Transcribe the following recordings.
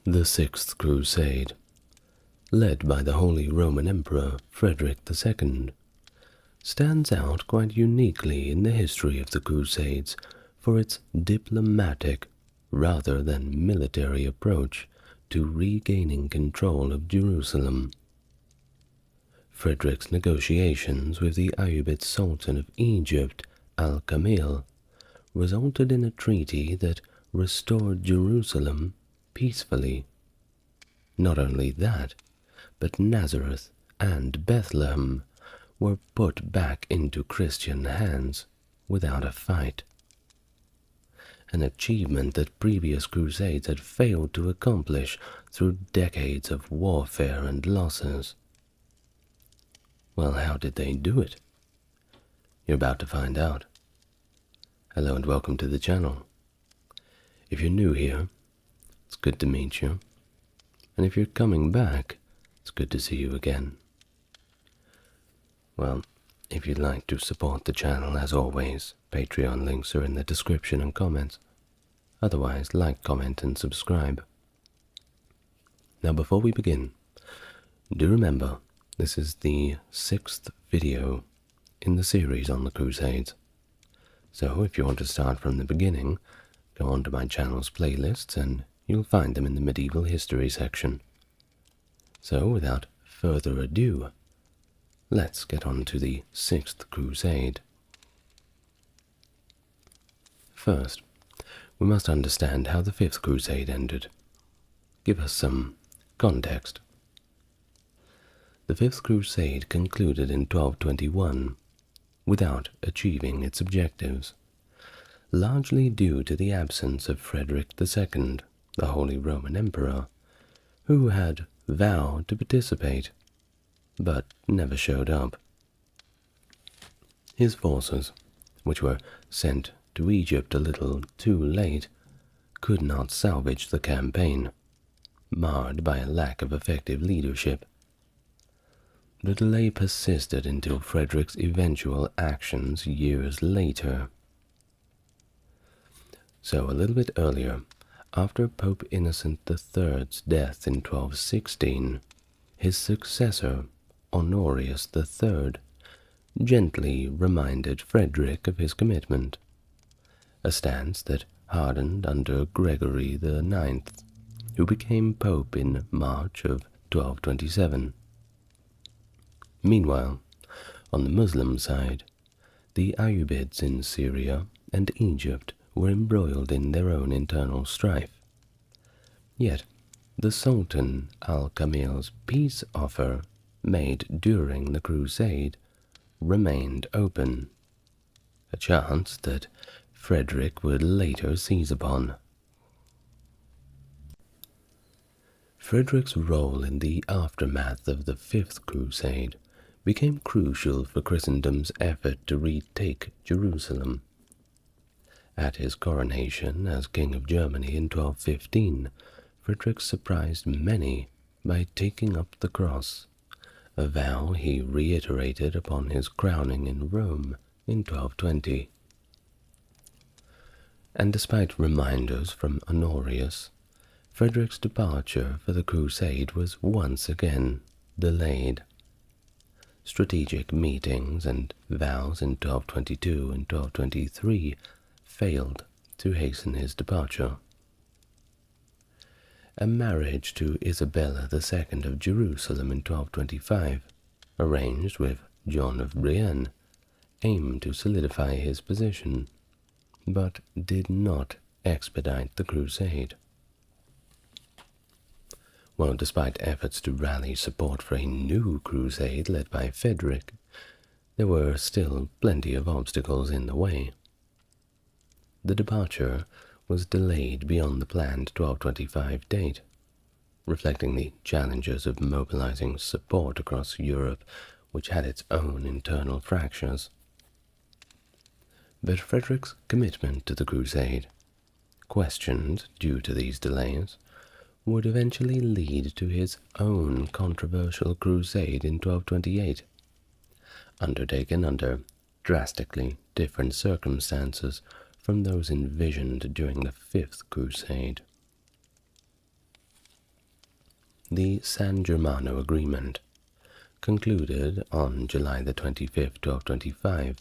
The Sixth Crusade, led by the Holy Roman Emperor Frederick II, stands out quite uniquely in the history of the Crusades for its diplomatic rather than military approach to regaining control of Jerusalem. Frederick's negotiations with the Ayyubid Sultan of Egypt, Al-Kamil, resulted in a treaty that restored Jerusalem peacefully. Not only that, but Nazareth and Bethlehem were put back into Christian hands without a fight, an achievement that previous crusades had failed to accomplish through decades of warfare and losses. Well, how did they do it? You're about to find out. Hello and welcome to the channel. If you're new here, it's good to meet you. And if you're coming back, it's good to see you again. Well, if you'd like to support the channel, as always, Patreon links are in the description and comments. Otherwise, like, comment, and subscribe. Now, before we begin, do remember this is the 6th video in the series on the Crusades. So if you want to start from the beginning, go onto my channel's playlists and you'll find them in the medieval history section. So without further ado, let's get on to the 6th Crusade. First, we must understand how the 5th Crusade ended. Give us some context. The 5th Crusade concluded in 1221 without achieving its objectives, largely due to the absence of Frederick II, the Holy Roman Emperor, who had vowed to participate, but never showed up. His forces, which were sent to Egypt a little too late, could not salvage the campaign, marred by a lack of effective leadership. The delay persisted until Frederick's eventual actions years later. So a little bit earlier, after Pope Innocent III's death in 1216, his successor, Honorius III, gently reminded Frederick of his commitment, a stance that hardened under Gregory IX, who became Pope in March of 1227. Meanwhile, on the Muslim side, the Ayyubids in Syria and Egypt were embroiled in their own internal strife. Yet, the Sultan Al-Kamil's peace offer made during the crusade remained open, a chance that Frederick would later seize upon. Frederick's role in the aftermath of the 5th Crusade became crucial for Christendom's effort to retake Jerusalem. At his coronation as King of Germany in 1215, Frederick surprised many by taking up the cross, a vow he reiterated upon his crowning in Rome in 1220. And despite reminders from Honorius, Frederick's departure for the crusade was once again delayed. Strategic meetings and vows in 1222 and 1223 failed to hasten his departure. A marriage to Isabella II of Jerusalem in 1225, arranged with John of Brienne, aimed to solidify his position, but did not expedite the crusade. Well, despite efforts to rally support for a new crusade led by Frederick, there were still plenty of obstacles in the way. The departure was delayed beyond the planned 1225 date, reflecting the challenges of mobilizing support across Europe, which had its own internal fractures. But Frederick's commitment to the crusade, questioned due to these delays, would eventually lead to his own controversial crusade in 1228, undertaken under drastically different circumstances from those envisioned during the 5th Crusade. the San Germano Agreement, concluded on July the 25th, 1225,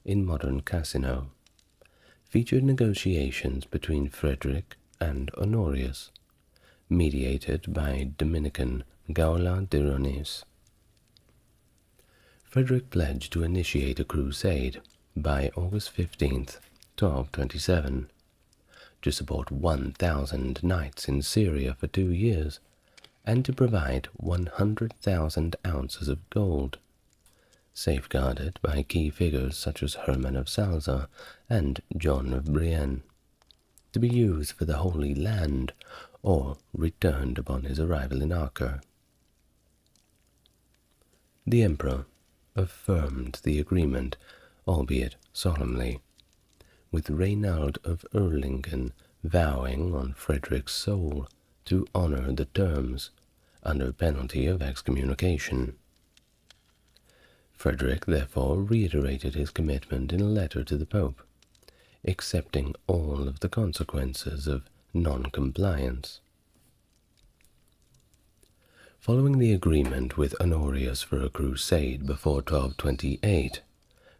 in modern Cassino, featured negotiations between Frederick and Honorius, mediated by Dominican Gaula de Ronis. Frederick pledged to initiate a crusade by August 15th, 1227, to support 1,000 knights in Syria for 2 years, and to provide 100,000 ounces of gold, safeguarded by key figures such as Herman of Salza and John of Brienne, to be used for the Holy Land or returned upon his arrival in Acre. The emperor affirmed the agreement, albeit solemnly, with Reynald of Erlingen vowing on Frederick's soul to honor the terms under penalty of excommunication. Frederick therefore reiterated his commitment in a letter to the Pope, accepting all of the consequences of non-compliance. Following the agreement with Honorius for a crusade before 1228,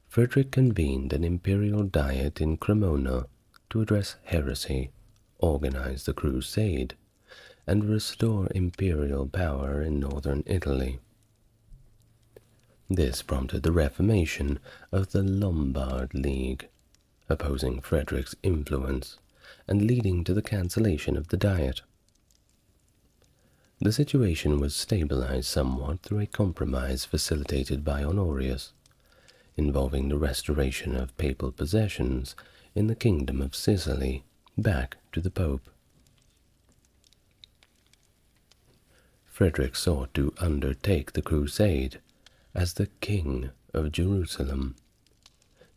Frederick convened an imperial diet in Cremona to address heresy, organize the crusade, and restore imperial power in northern Italy. This prompted the reformation of the Lombard League, opposing Frederick's influence and leading to the cancellation of the diet. The situation was stabilized somewhat through a compromise facilitated by Honorius, involving the restoration of papal possessions in the Kingdom of Sicily back to the Pope. Frederick sought to undertake the crusade as the King of Jerusalem,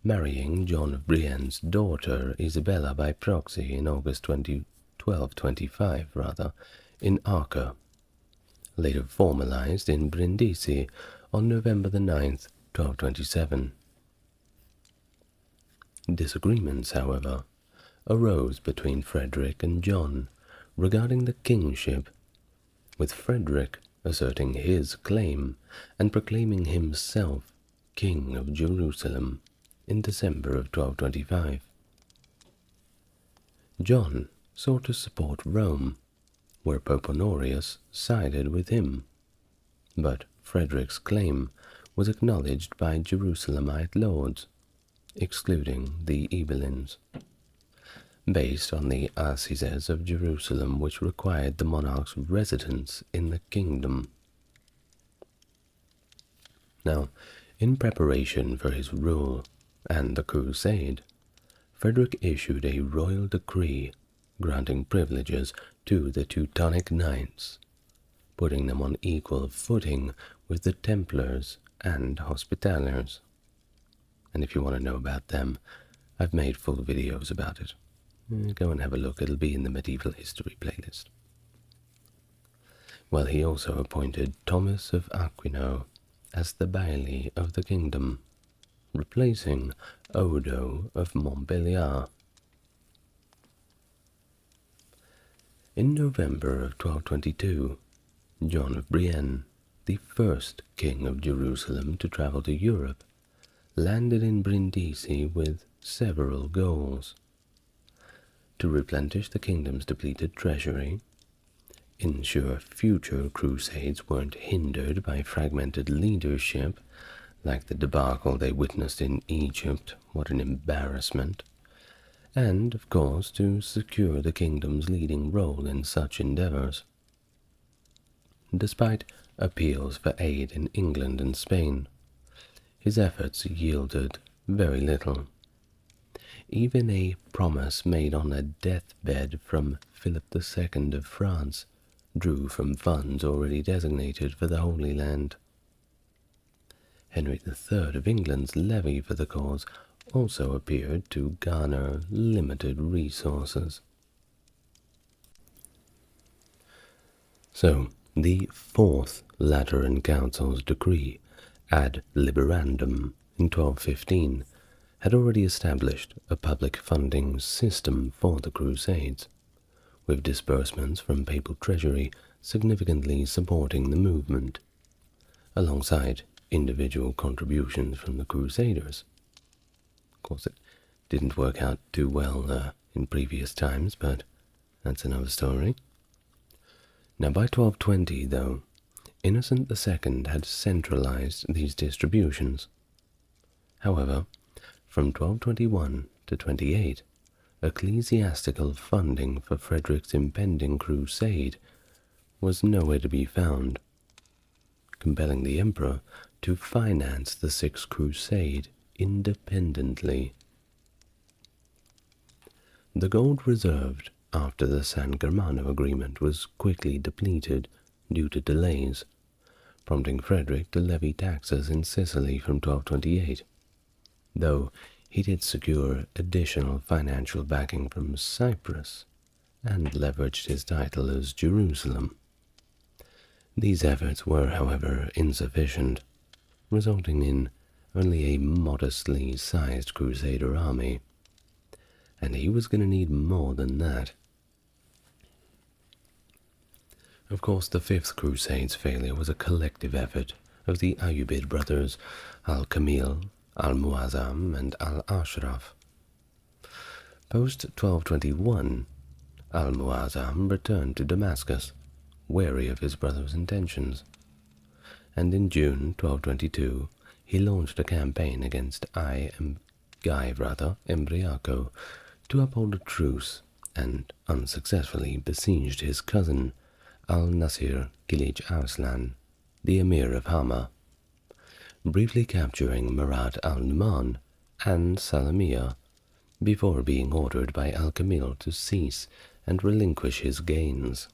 marrying John of Brienne's daughter Isabella by proxy in August 1225 in Acre, later formalized in Brindisi on November the 9th, 1227. Disagreements, however, arose between Frederick and John regarding the kingship, with Frederick asserting his claim and proclaiming himself King of Jerusalem in December of 1225. John sought to support Rome, where Pope Honorius sided with him, but Frederick's claim was acknowledged by Jerusalemite lords, excluding the Ibelins, based on the Assizes of Jerusalem, which required the monarch's residence in the kingdom. Now, in preparation for his rule and the crusade, Frederick issued a royal decree granting privileges to the Teutonic Knights, putting them on equal footing with the Templars and Hospitallers. And if you want to know about them, I've made full videos about it. Go and have a look, it'll be in the medieval history playlist. Well, he also appointed Thomas of Aquino as the bailey of the kingdom, replacing Odo of Montbéliard. In November of 1222, John of Brienne, the first king of Jerusalem to travel to Europe, landed in Brindisi with several goals: to replenish the kingdom's depleted treasury, ensure future crusades weren't hindered by fragmented leadership, like the debacle they witnessed in Egypt, what an embarrassment, and, of course, to secure the kingdom's leading role in such endeavors. Despite appeals for aid in England and Spain, his efforts yielded very little. Even a promise made on a deathbed from Philip II of France drew from funds already designated for the Holy Land. Henry III of England's levy for the cause also appeared to garner limited resources. So, the Fourth Lateran Council's decree ad liberandum in 1215 had already established a public funding system for the Crusades, with disbursements from papal treasury significantly supporting the movement, alongside individual contributions from the crusaders. Of course, it didn't work out too well in previous times, but that's another story. Now, by 1220, though, Innocent II had centralized these distributions. However, from 1221 to 28, ecclesiastical funding for Frederick's impending crusade was nowhere to be found, compelling the emperor to finance the Sixth Crusade independently. The gold reserved after the San Germano agreement was quickly depleted due to delays, prompting Frederick to levy taxes in Sicily from 1228, though he did secure additional financial backing from Cyprus and leveraged his title as Jerusalem. These efforts were, however, insufficient, resulting in only a modestly sized crusader army, and he was going to need more than that. Of course, the Fifth Crusade's failure was a collective effort of the Ayyubid brothers Al-Kamil, Al-Muazzam, and Al-Ashraf. Post-1221, Al-Muazzam returned to Damascus, wary of his brother's intentions, and in June 1222 he launched a campaign against Embriaco to uphold a truce, and unsuccessfully besieged his cousin Al-Nasir Kilij Arslan, the emir of Hama, briefly capturing Murat al-Numan and Salamiyya before being ordered by Al-Kamil to cease and relinquish his gains.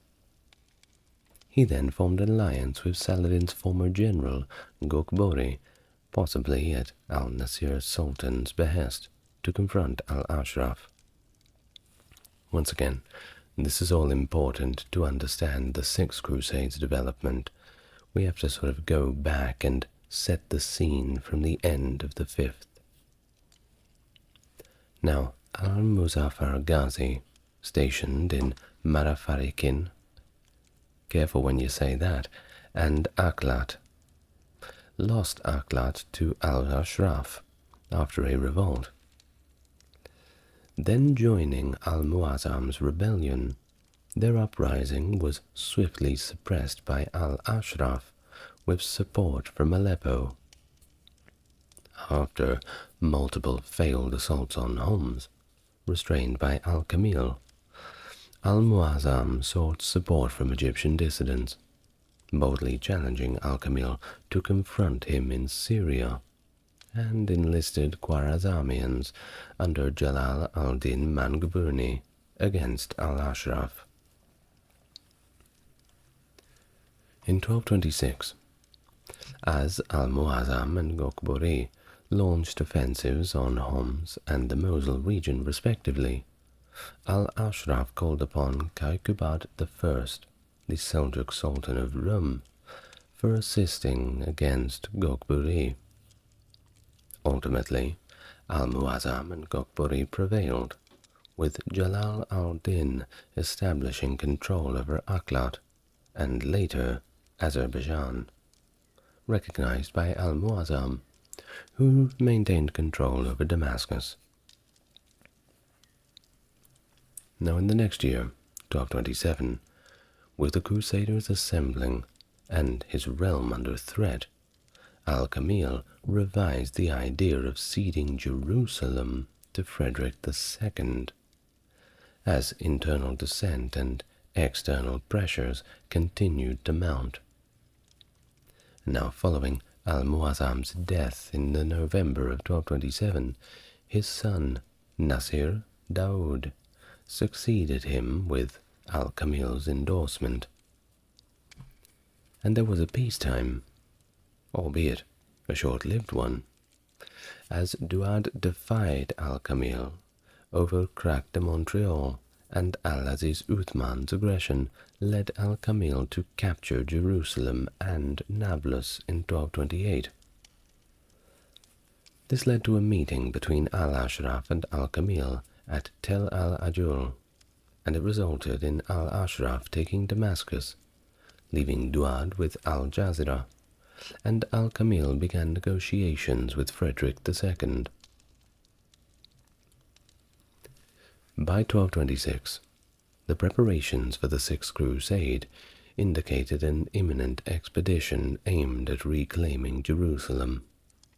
He then formed an alliance with Saladin's former general, Gokbori, possibly at al-Nasir Sultan's behest, to confront al-Ashraf. Once again, this is all important to understand the Sixth Crusade's development. We have to sort of go back and set the scene from the end of the Fifth. Now, Al-Muzaffar Ghazi, stationed in Marafarikin, careful when you say that, and Aklat, lost Aklat to Al-Ashraf after a revolt. Then joining Al-Muazzam's rebellion, their uprising was swiftly suppressed by Al-Ashraf with support from Aleppo. After multiple failed assaults on Homs, restrained by Al-Kamil, Al-Muazzam sought support from Egyptian dissidents, boldly challenging Al-Kamil to confront him in Syria, and enlisted Khwarazmians under Jalal al-Din Manguburni against al-Ashraf. In 1226, as al-Muazzam and Gokbori launched offensives on Homs and the Mosul region respectively, al-Ashraf called upon Kaykubat I, the Seljuk Sultan of Rum, for assisting against Gokbori. Ultimately, al-Muazzam and Gokbori prevailed, with Jalal al-Din establishing control over Aklat and later Azerbaijan, recognized by al-Muazzam, who maintained control over Damascus. Now in the next year, 1227, with the Crusaders assembling and his realm under threat, Al-Kamil revised the idea of ceding Jerusalem to Frederick II, as internal dissent and external pressures continued to mount. Now, following Al-Muazzam's death in the November of 1227, his son Nasir Daoud succeeded him with Al-Kamil's endorsement, and there was a peacetime, albeit a short-lived one, as Daoud defied Al-Kamil over Crac de Montreal, and Al-Aziz Uthman's aggression led Al-Kamil to capture Jerusalem and Nablus in 1228. This led to a meeting between Al-Ashraf and Al-Kamil at Tel al-Ajul, and it resulted in al-Ashraf taking Damascus, leaving Duad with al-Jazira, and al-Kamil began negotiations with Frederick II. By 1226, the preparations for the Sixth Crusade indicated an imminent expedition aimed at reclaiming Jerusalem,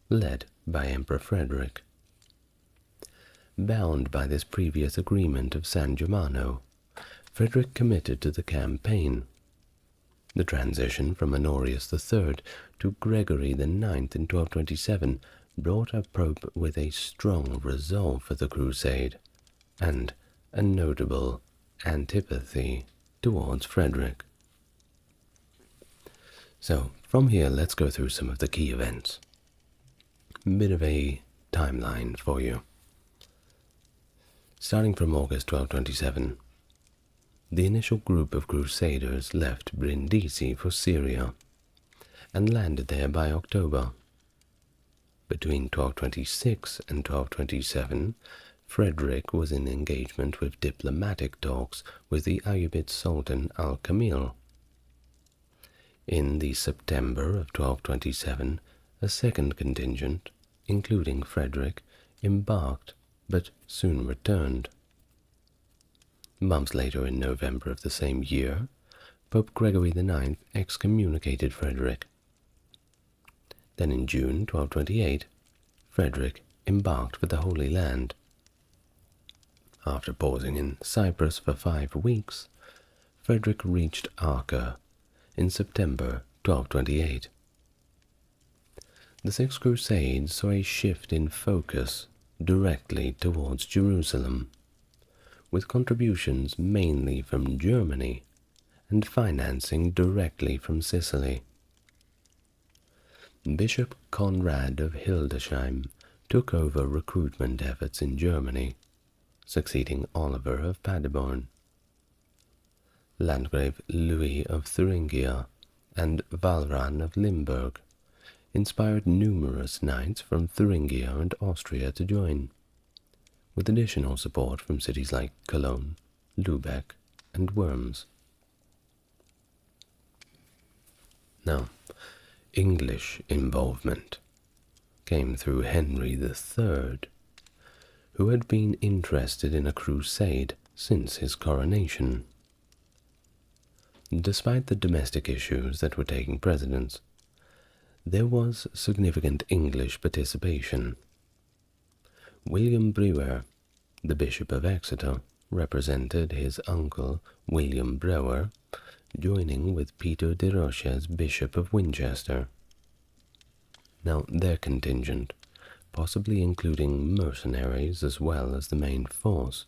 led by Emperor Frederick. Bound by this previous agreement of San Germano, Frederick committed to the campaign. The transition from Honorius III to Gregory IX in 1227 brought a pope with a strong resolve for the crusade, and a notable antipathy towards Frederick. So, from here, let's go through some of the key events. A bit of a timeline for you. Starting from August 1227, the initial group of crusaders left Brindisi for Syria and landed there by October. Between 1226 and 1227, Frederick was in engagement with diplomatic talks with the Ayyubid Sultan al-Kamil. In the September of 1227, a second contingent, including Frederick, embarked but soon returned. Months later, in November of the same year, Pope Gregory IX excommunicated Frederick. Then in June 1228, Frederick embarked for the Holy Land. After pausing in Cyprus for 5 weeks, Frederick reached Acre in September 1228. The Sixth Crusade saw a shift in focus directly towards Jerusalem, with contributions mainly from Germany and financing directly from Sicily. Bishop Conrad of Hildesheim took over recruitment efforts in Germany, succeeding Oliver of Paderborn. Landgrave Louis of Thuringia and Walram of Limburg inspired numerous knights from Thuringia and Austria to join, with additional support from cities like Cologne, Lübeck, and Worms. Now, English involvement came through Henry III, who had been interested in a crusade since his coronation. Despite the domestic issues that were taking precedence, there was significant English participation. William Brewer, the Bishop of Exeter, represented his uncle William Brewer, joining with Peter de Roche as Bishop of Winchester. Now, their contingent, possibly including mercenaries as well as the main force,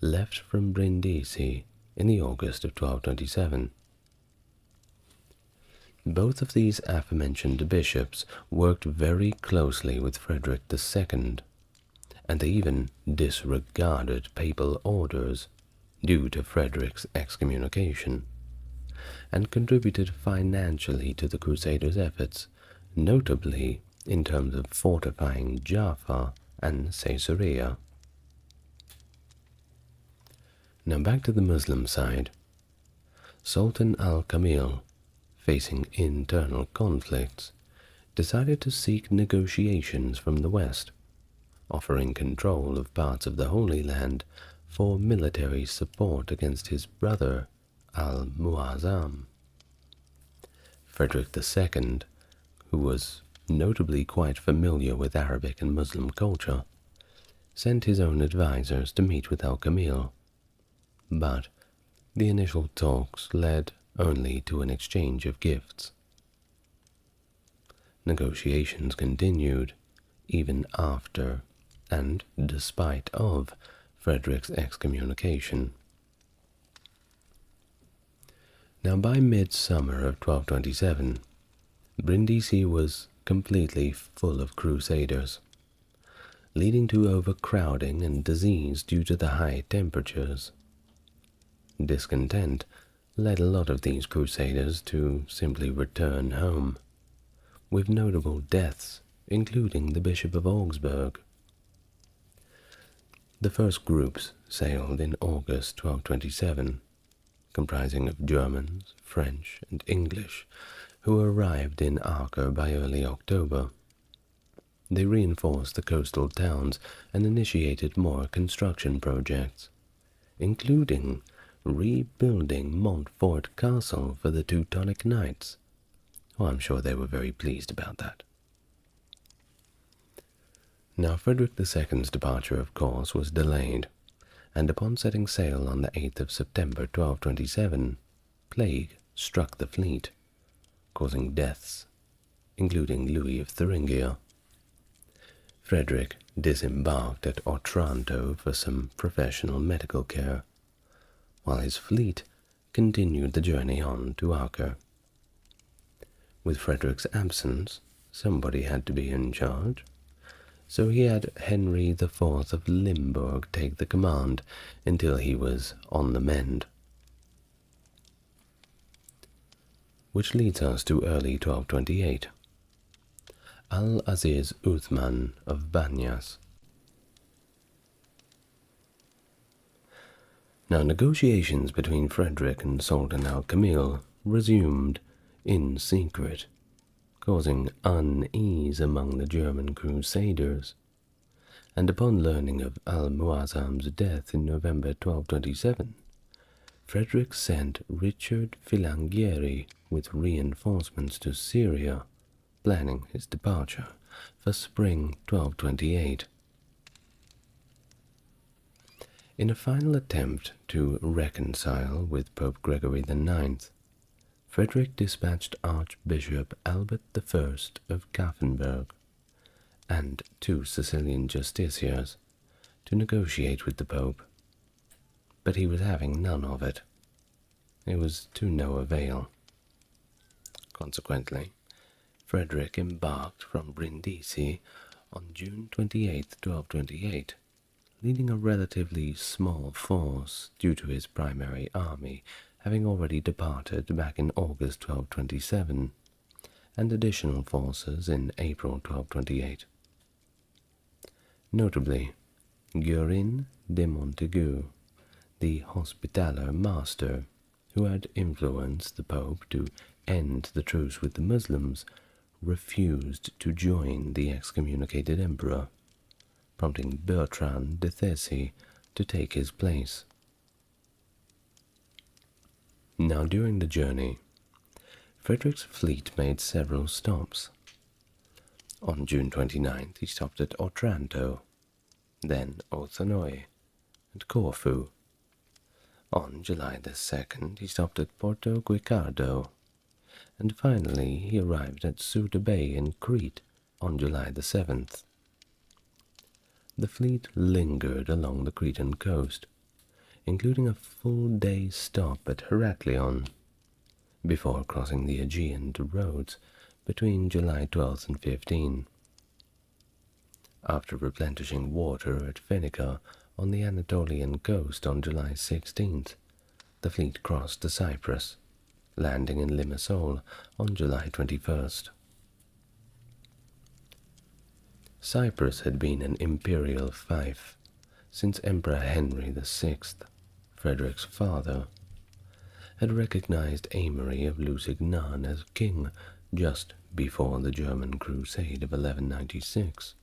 left from Brindisi in the August of 1227. Both of these aforementioned bishops worked very closely with Frederick II, and they even disregarded papal orders due to Frederick's excommunication, and contributed financially to the Crusaders' efforts, notably in terms of fortifying Jaffa and Caesarea. Now back to the Muslim side. Sultan al-Kamil, facing internal conflicts, decided to seek negotiations from the West, offering control of parts of the Holy Land for military support against his brother al-Muazzam. Frederick II, who was notably quite familiar with Arabic and Muslim culture, sent his own advisors to meet with al-Kamil, but the initial talks led only to an exchange of gifts. Negotiations continued even after and despite of Frederick's excommunication. Now by midsummer of 1227, Brindisi was completely full of crusaders, leading to overcrowding and disease due to the high temperatures. Discontent led a lot of these crusaders to simply return home, with notable deaths, including the Bishop of Augsburg. The first groups sailed in August 1227, comprising of Germans, French, and English, who arrived in Acre by early October. They reinforced the coastal towns and initiated more construction projects, including rebuilding Montfort Castle for the Teutonic Knights. Oh, I'm sure they were very pleased about that. Now, Frederick II's departure, of course, was delayed, and upon setting sail on the 8th of September 1227, plague struck the fleet, causing deaths, including Louis of Thuringia. Frederick disembarked at Otranto for some professional medical care, while his fleet continued the journey on to Acre. With Frederick's absence, somebody had to be in charge, so he had Henry IV of Limburg take the command until he was on the mend. Which leads us to early 1228. Al-Aziz Uthman of Banyas. Now, negotiations between Frederick and Sultan al-Kamil resumed in secret, causing unease among the German crusaders, and upon learning of al-Muazzam's death in November 1227, Frederick sent Richard Filangieri with reinforcements to Syria, planning his departure for spring 1228. In a final attempt to reconcile with Pope Gregory IX, Frederick dispatched Archbishop Albert I of Kaffenberg and 2 Sicilian justiciars to negotiate with the Pope, but he was having none of it. It was to no avail. Consequently, Frederick embarked from Brindisi on June 28, 1228, leading a relatively small force due to his primary army having already departed back in August 1227, and additional forces in April 1228. Notably, Guerin de Montaigu, the Hospitaller Master, who had influenced the Pope to end the truce with the Muslims, refused to join the excommunicated emperor, prompting Bertrand de Thessy to take his place. Now, during the journey, Frederick's fleet made several stops. On June 29th, he stopped at Otranto, then Othanoi and Corfu. On July the 2nd, he stopped at Porto Guicardo, and finally he arrived at Ceuta Bay in Crete on July the 7th. The fleet lingered along the Cretan coast, including a full-day stop at Heraklion, before crossing the Aegean to Rhodes between July 12th and 15th. After replenishing water at Phoenicia on the Anatolian coast on July 16th, the fleet crossed to Cyprus, landing in Limassol on July 21st. Cyprus had been an imperial fief since Emperor Henry VI, Frederick's father, had recognized Aimery of Lusignan as king just before the German Crusade of 1196.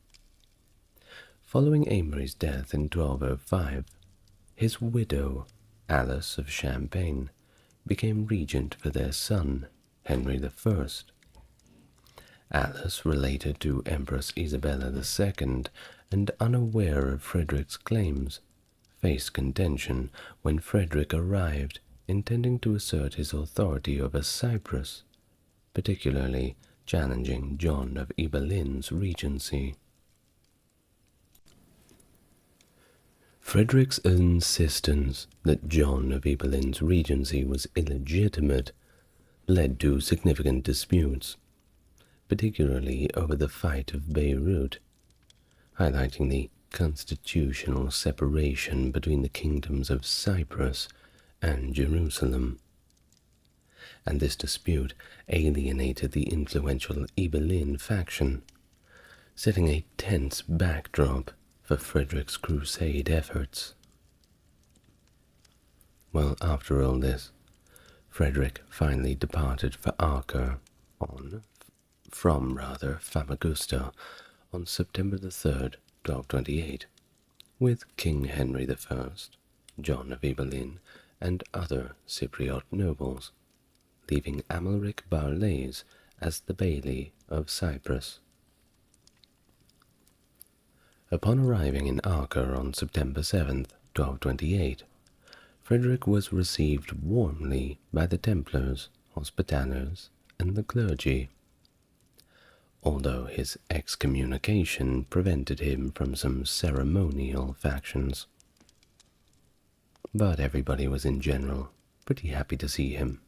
Following Aimery's death in 1205, his widow, Alice of Champagne, became regent for their son, Henry I. Alice, related to Empress Isabella II and unaware of Frederick's claims, faced contention when Frederick arrived, intending to assert his authority over Cyprus, particularly challenging John of Ibellin's regency. Frederick's insistence that John of Ibellin's regency was illegitimate led to significant disputes, particularly over the Fight of Beirut, highlighting the constitutional separation between the kingdoms of Cyprus and Jerusalem. And this dispute alienated the influential Ibellin faction, setting a tense backdrop for Frederick's crusade efforts. Well, after all this, Frederick finally departed for Acre from Famagusta on September the 3rd, 1228, with King Henry I, John of Ibelin, and other Cypriot nobles, leaving Amalric Barlays as the Bailey of Cyprus. Upon arriving in Acre on September 7th, 1228, Frederick was received warmly by the Templars, Hospitallers, and the clergy, although his excommunication prevented him from some ceremonial factions. But everybody was in general pretty happy to see him.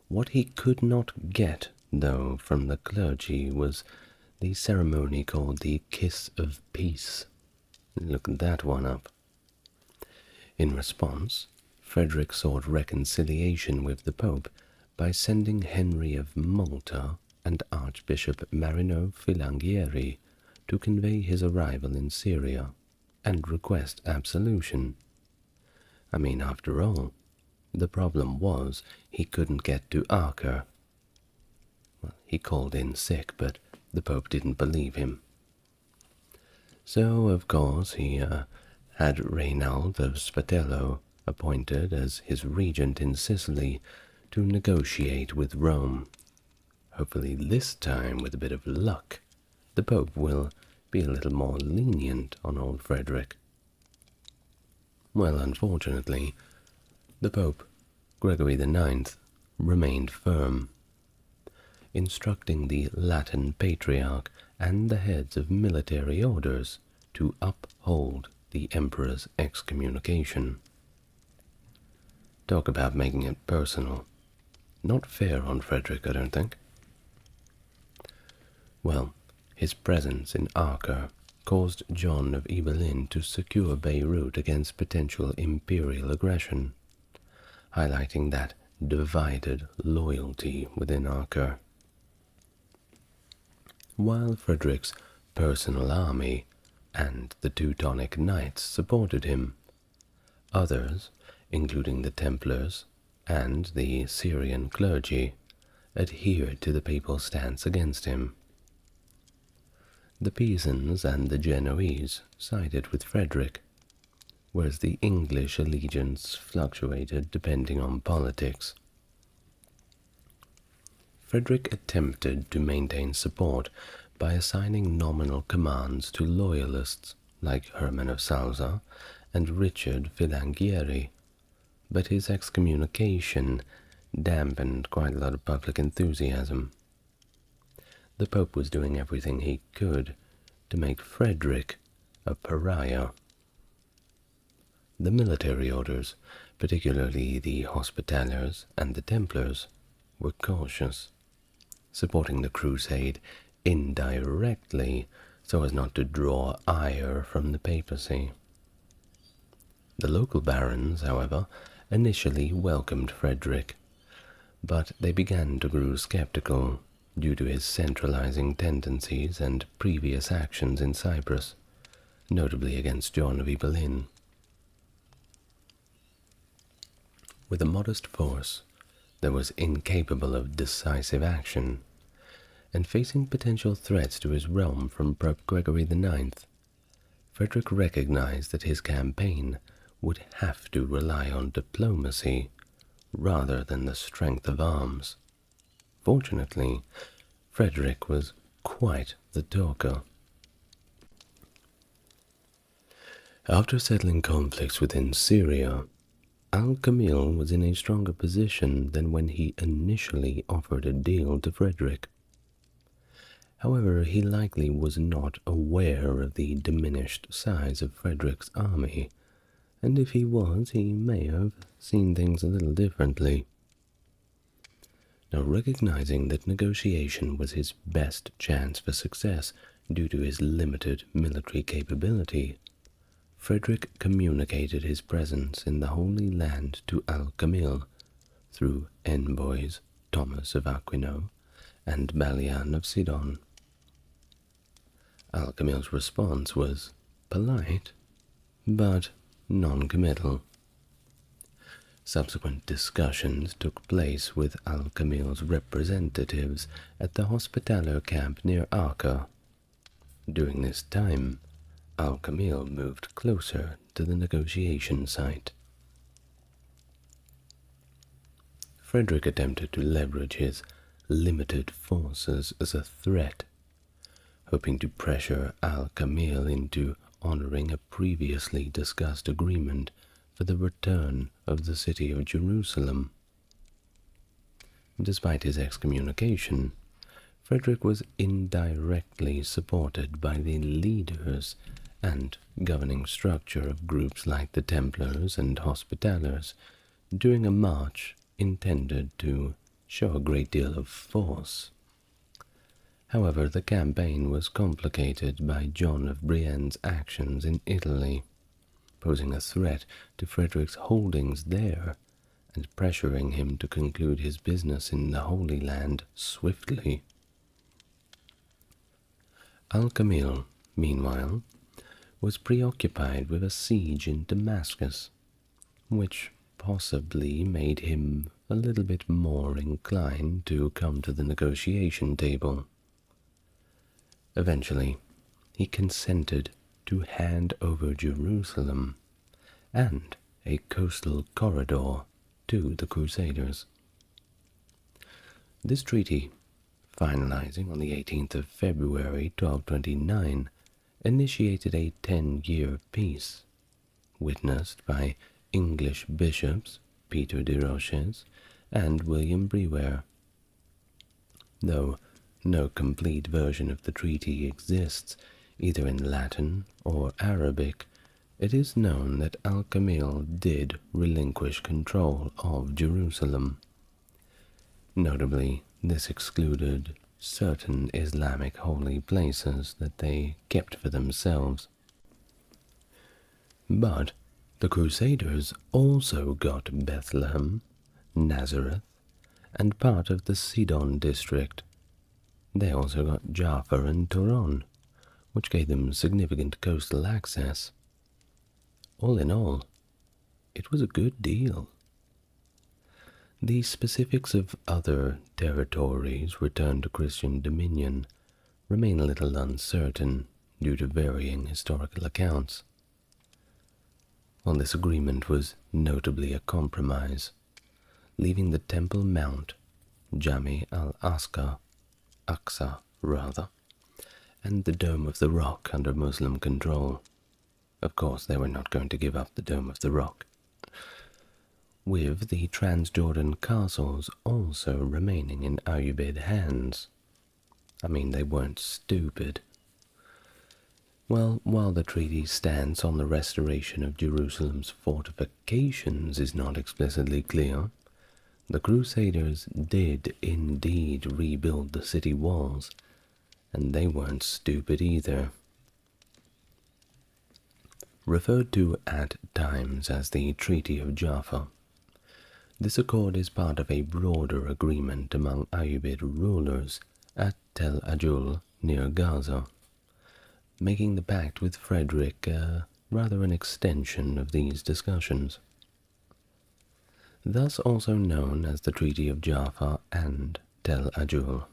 What he could not get, though, from the clergy was the ceremony called the Kiss of Peace. Look that one up. In response, Frederick sought reconciliation with the Pope by sending Henry of Malta and Archbishop Marino Filangieri to convey his arrival in Syria and request absolution. I mean, after all, the problem was he couldn't get to Acre. Well, he called in sick, but the Pope didn't believe him. So, of course, he had Reynald of Spatello appointed as his regent in Sicily to negotiate with Rome. Hopefully this time, with a bit of luck, the Pope will be a little more lenient on old Frederick. Well, unfortunately, the Pope, Gregory IX, remained firm, instructing the Latin Patriarch and the heads of military orders to uphold the Emperor's excommunication. Talk about making it personal. Not fair on Frederick, I don't think. Well, his presence in Acre caused John of Ibelin to secure Beirut against potential imperial aggression, highlighting that divided loyalty within Acre. While Frederick's personal army and the Teutonic Knights supported him, others, including the Templars and the Syrian clergy, adhered to the papal stance against him. The Pisans and the Genoese sided with Frederick, whereas the English allegiance fluctuated depending on politics. Frederick attempted to maintain support by assigning nominal commands to loyalists like Herman of Salza and Richard Filangieri, but his excommunication dampened quite a lot of public enthusiasm. The Pope was doing everything he could to make Frederick a pariah. The military orders, particularly the Hospitallers and the Templars, were cautious, supporting the crusade indirectly so as not to draw ire from the papacy. The local barons, however, initially welcomed Frederick, but they began to grow skeptical due to his centralizing tendencies and previous actions in Cyprus, notably against John of Ibelin. With a modest force that was incapable of decisive action, and facing potential threats to his realm from Pope Gregory IX, Frederick recognized that his campaign would have to rely on diplomacy rather than the strength of arms. Fortunately, Frederick was quite the talker. After settling conflicts within Syria, Al-Kamil was in a stronger position than when he initially offered a deal to Frederick. However, he likely was not aware of the diminished size of Frederick's army, and if he was, he may have seen things a little differently. Now, recognizing that negotiation was his best chance for success due to his limited military capability, Frederick communicated his presence in the Holy Land to Al-Kamil through envoys Thomas of Aquino and Balian of Sidon. Al-Kamil's response was polite, but non-committal. Subsequent discussions took place with Al-Kamil's representatives at the Hospitaller camp near Acre. During this time, Al-Kamil moved closer to the negotiation site. Frederick attempted to leverage his limited forces as a threat, hoping to pressure Al-Kamil into honoring a previously discussed agreement for the return of the city of Jerusalem. Despite his excommunication, Frederick was indirectly supported by the leaders and governing structure of groups like the Templars and Hospitallers during a march intended to show a great deal of force. However, the campaign was complicated by John of Brienne's actions in Italy, posing a threat to Frederick's holdings there and pressuring him to conclude his business in the Holy Land swiftly. Al-Kamil, meanwhile, was preoccupied with a siege in Damascus, which possibly made him a little bit more inclined to come to the negotiation table. Eventually, he consented to hand over Jerusalem and a coastal corridor to the Crusaders. This treaty, finalizing on the 18th of February 1229, initiated a 10-year peace, witnessed by English bishops Peter de Roches and William Brewer. Though no complete version of the treaty exists, either in Latin or Arabic, it is known that Al-Kamil did relinquish control of Jerusalem. Notably, this excluded certain Islamic holy places that they kept for themselves. But the Crusaders also got Bethlehem, Nazareth, and part of the Sidon district. They also got Jaffa and Turon, which gave them significant coastal access. All in all, it was a good deal. The specifics of other territories returned to Christian dominion remain a little uncertain due to varying historical accounts. While this agreement was notably a compromise, leaving the Temple Mount, Jami al-Aqsa, and the Dome of the Rock under Muslim control. Of course, they were not going to give up the Dome of the Rock. With the Transjordan castles also remaining in Ayyubid hands. I mean, they weren't stupid. Well, while the treaty's stance on the restoration of Jerusalem's fortifications is not explicitly clear, the Crusaders did indeed rebuild the city walls, and they weren't stupid either. Referred to at times as the Treaty of Jaffa, this accord is part of a broader agreement among Ayyubid rulers at Tel Ajul near Gaza, making the pact with Frederick rather an extension of these discussions. Thus also known as the Treaty of Jaffa and Tel Ajul.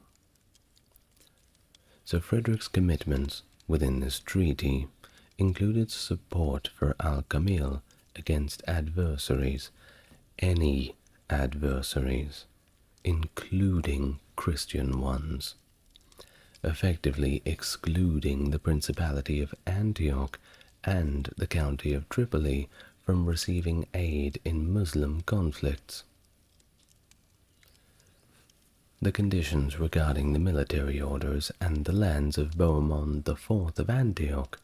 So Frederick's commitments within this treaty included support for Al-Kamil against adversaries, any adversaries, including Christian ones, effectively excluding the Principality of Antioch and the County of Tripoli from receiving aid in Muslim conflicts. The conditions regarding the military orders and the lands of Bohemond IV of Antioch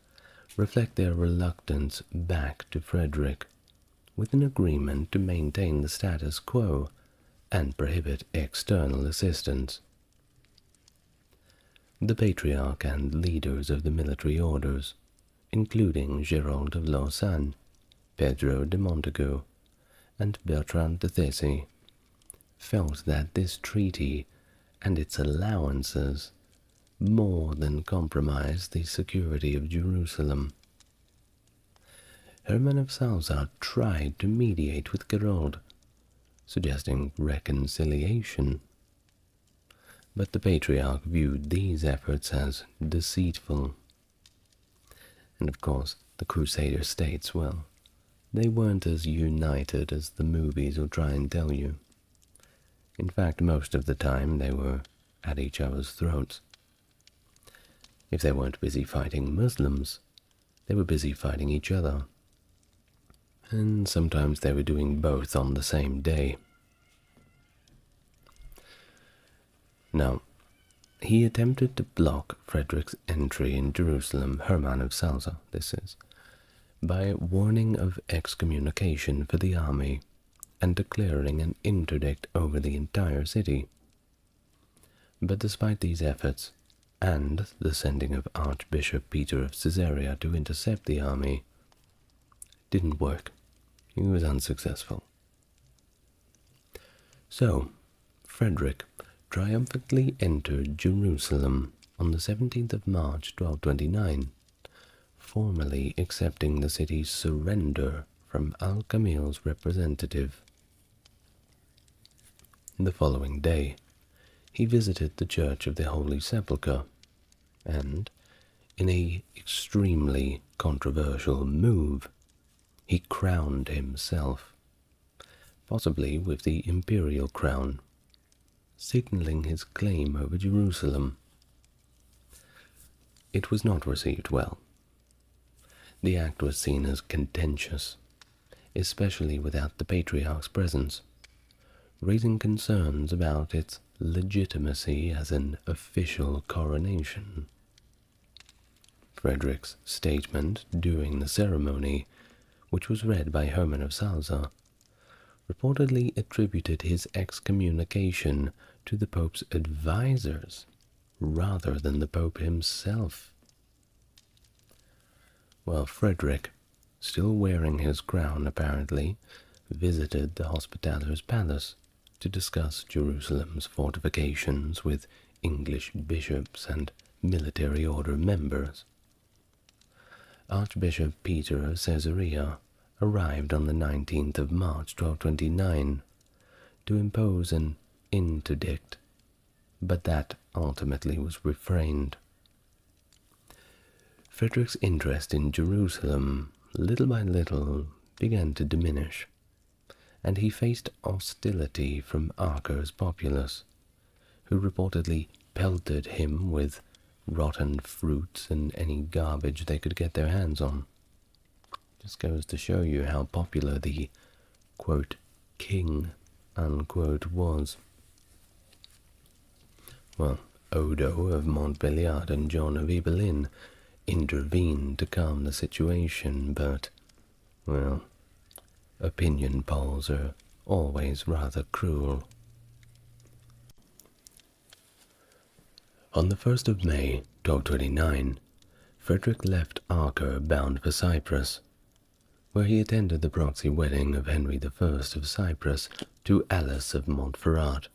reflect their reluctance back to Frederick, with an agreement to maintain the status quo and prohibit external assistance. The Patriarch and leaders of the military orders, including Gerald of Lausanne, Pedro de Montaigu, and Bertrand de Thessy, felt that this treaty and its allowances more than compromised the security of Jerusalem. Hermann of Salza tried to mediate with Gerold, suggesting reconciliation. But the Patriarch viewed these efforts as deceitful. And of course, the Crusader states, well, they weren't as united as the movies will try and tell you. In fact, most of the time they were at each other's throats. If they weren't busy fighting Muslims, they were busy fighting each other. And sometimes they were doing both on the same day. Now, he attempted to block Frederick's entry in Jerusalem, Hermann of Salza, this is, by warning of excommunication for the army and declaring an interdict over the entire city. But despite these efforts, and the sending of Archbishop Peter of Caesarea to intercept the army, didn't work. He was unsuccessful. So, Frederick triumphantly entered Jerusalem on the 17th of March, 1229, formally accepting the city's surrender from Al-Kamil's representative. The following day, he visited the Church of the Holy Sepulchre, and, in an extremely controversial move, he crowned himself, possibly with the imperial crown, signaling his claim over Jerusalem. It was not received well. The act was seen as contentious, especially without the Patriarch's presence, raising concerns about its legitimacy as an official coronation. Frederick's statement during the ceremony, which was read by Hermann of Salza, reportedly attributed his excommunication to the Pope's advisors rather than the Pope himself. While Frederick, still wearing his crown apparently, visited the Hospitaller's palace to discuss Jerusalem's fortifications with English bishops and military order members. Archbishop Peter of Caesarea arrived on the 19th of March 1229 to impose an interdict, but that ultimately was refrained. Frederick's interest in Jerusalem, little by little, began to diminish, and he faced hostility from Acre's populace, who reportedly pelted him with rotten fruits and any garbage they could get their hands on. Just goes to show you how popular the, quote, king, unquote, was. Well, Odo of Montbéliard and John of Ibelin intervened to calm the situation, but, well, opinion polls are always rather cruel. On the 1st of May, 1229, Frederick left Acre bound for Cyprus, where he attended the proxy wedding of Henry I of Cyprus to Alice of Montferrat.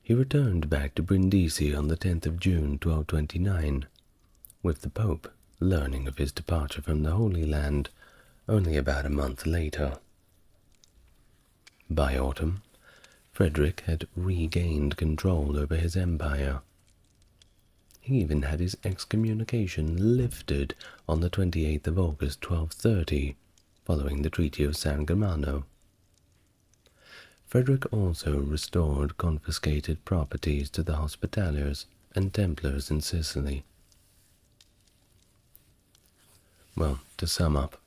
He returned back to Brindisi on the 10th of June, 1229, with the Pope learning of his departure from the Holy Land only about a month later. By autumn, Frederick had regained control over his empire. He even had his excommunication lifted on the 28th of August 1230, following the Treaty of San Germano. Frederick also restored confiscated properties to the Hospitallers and Templars in Sicily. Well, to sum up,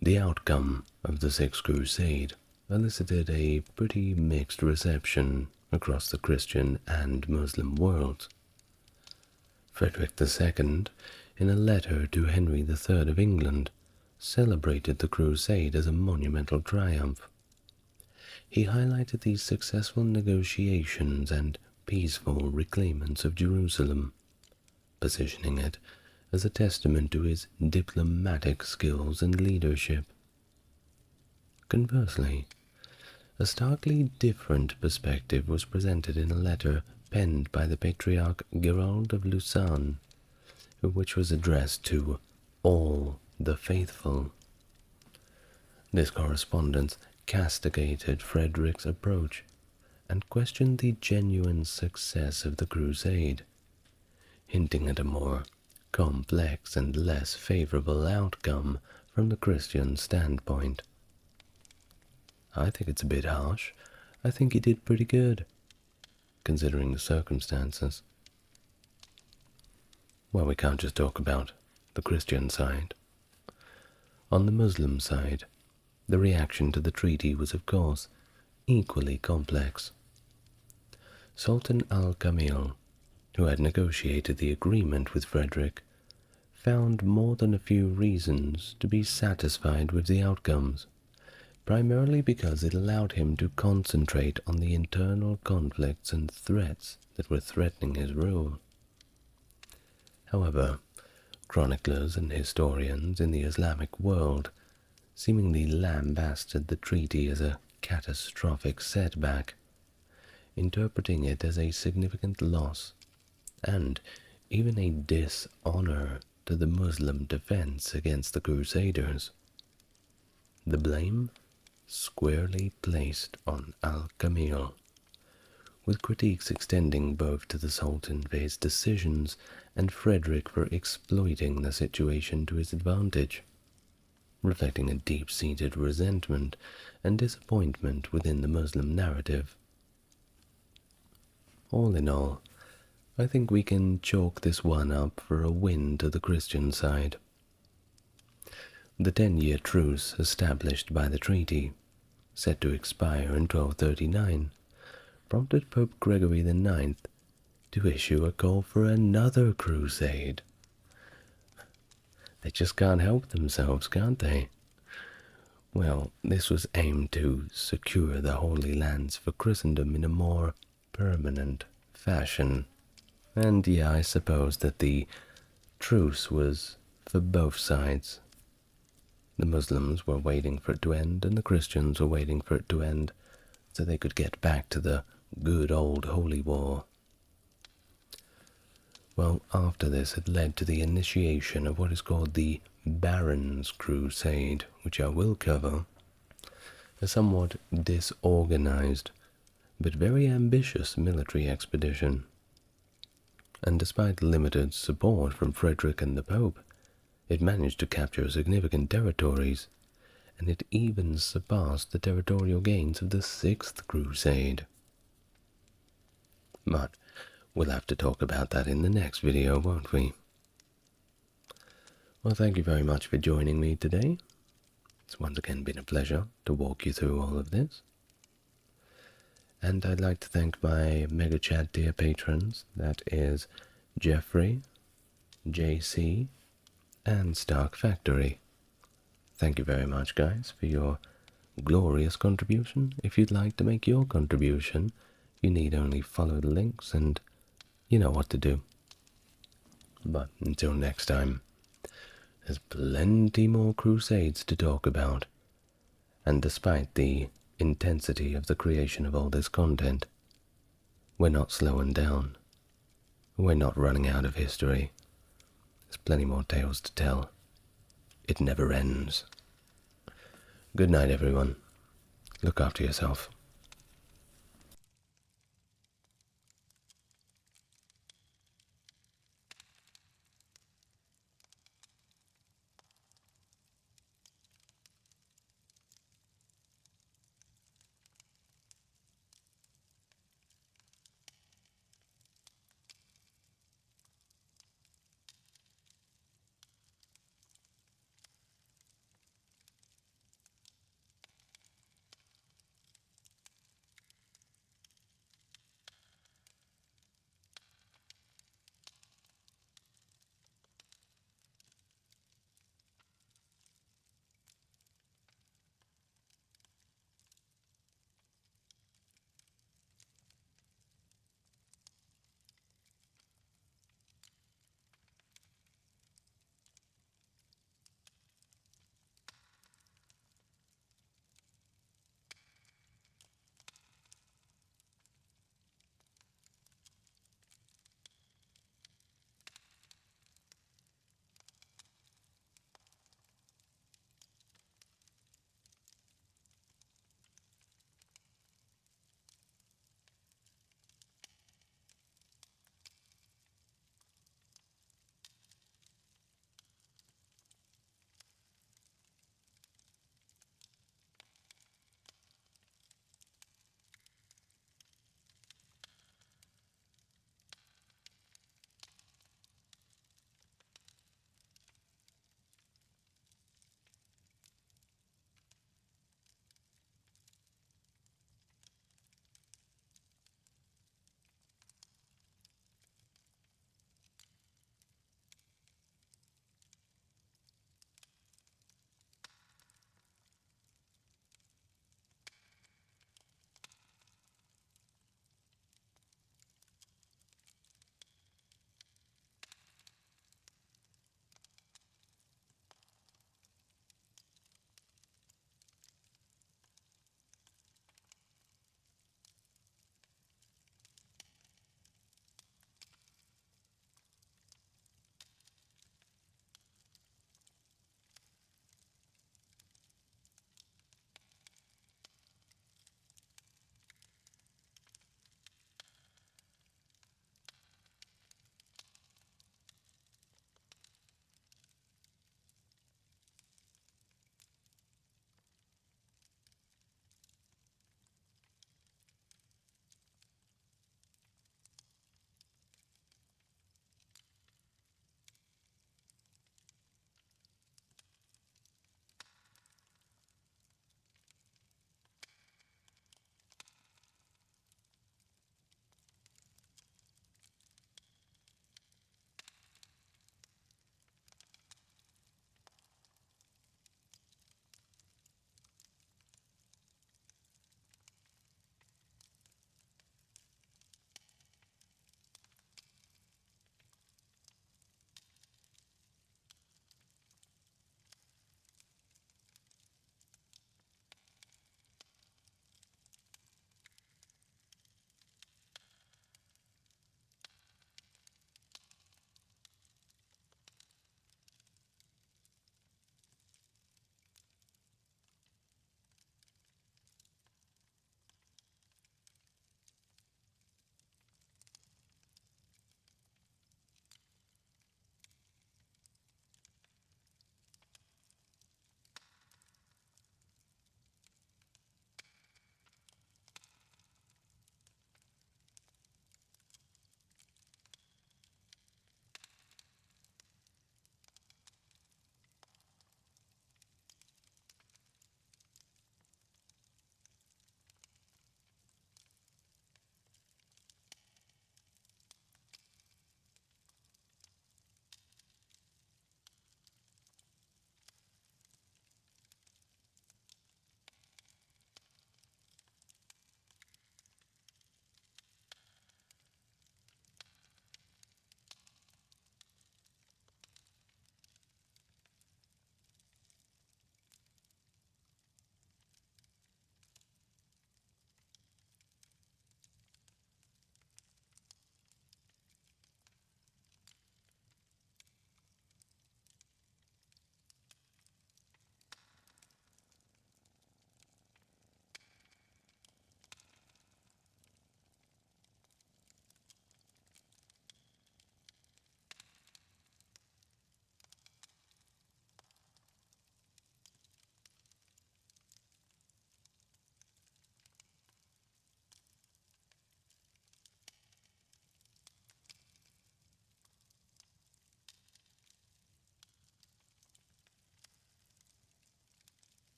the outcome of the Sixth Crusade elicited a pretty mixed reception across the Christian and Muslim worlds. Frederick II, in a letter to Henry III of England, celebrated the Crusade as a monumental triumph. He highlighted these successful negotiations and peaceful reclaimants of Jerusalem, positioning it as a testament to his diplomatic skills and leadership. Conversely, a starkly different perspective was presented in a letter penned by the Patriarch Gerald of Lausanne, which was addressed to all the faithful. This correspondence castigated Frederick's approach and questioned the genuine success of the crusade, hinting at a more complex and less favorable outcome from the Christian standpoint. I think it's a bit harsh. I think he did pretty good, considering the circumstances. Well, we can't just talk about the Christian side. On the Muslim side, the reaction to the treaty was, of course, equally complex. Sultan al-Kamil, who had negotiated the agreement with Frederick, found more than a few reasons to be satisfied with the outcomes, primarily because it allowed him to concentrate on the internal conflicts and threats that were threatening his rule. However, chroniclers and historians in the Islamic world seemingly lambasted the treaty as a catastrophic setback, interpreting it as a significant loss and even a dishonor to the Muslim defense against the Crusaders. The blame squarely placed on al-Kamil, with critiques extending both to the Sultan for his decisions and Frederick for exploiting the situation to his advantage, reflecting a deep-seated resentment and disappointment within the Muslim narrative. All in all, I think we can chalk this one up for a win to the Christian side. The 10-year truce established by the treaty, set to expire in 1239, prompted Pope Gregory IX to issue a call for another crusade. They just can't help themselves, can't they? Well, this was aimed to secure the Holy Lands for Christendom in a more permanent fashion. And yeah, I suppose that the truce was for both sides. The Muslims were waiting for it to end, and the Christians were waiting for it to end, so they could get back to the good old Holy War. Well, after this, it led to the initiation of what is called the Barons' Crusade, which I will cover, a somewhat disorganized but very ambitious military expedition. And despite limited support from Frederick and the Pope, it managed to capture significant territories, and it even surpassed the territorial gains of the Sixth Crusade. But we'll have to talk about that in the next video, won't we? Well, thank you very much for joining me today. It's once again been a pleasure to walk you through all of this. And I'd like to thank my Mega Chat tier patrons, that is Jeffrey, JC, and Stark Factory. Thank you very much, guys, for your glorious contribution. If you'd like to make your contribution, you need only follow the links and you know what to do. But until next time, there's plenty more crusades to talk about, and despite the intensity of the creation of all this content, we're not slowing down. We're not running out of history. There's plenty more tales to tell. It never ends. Good night, everyone. Look after yourself.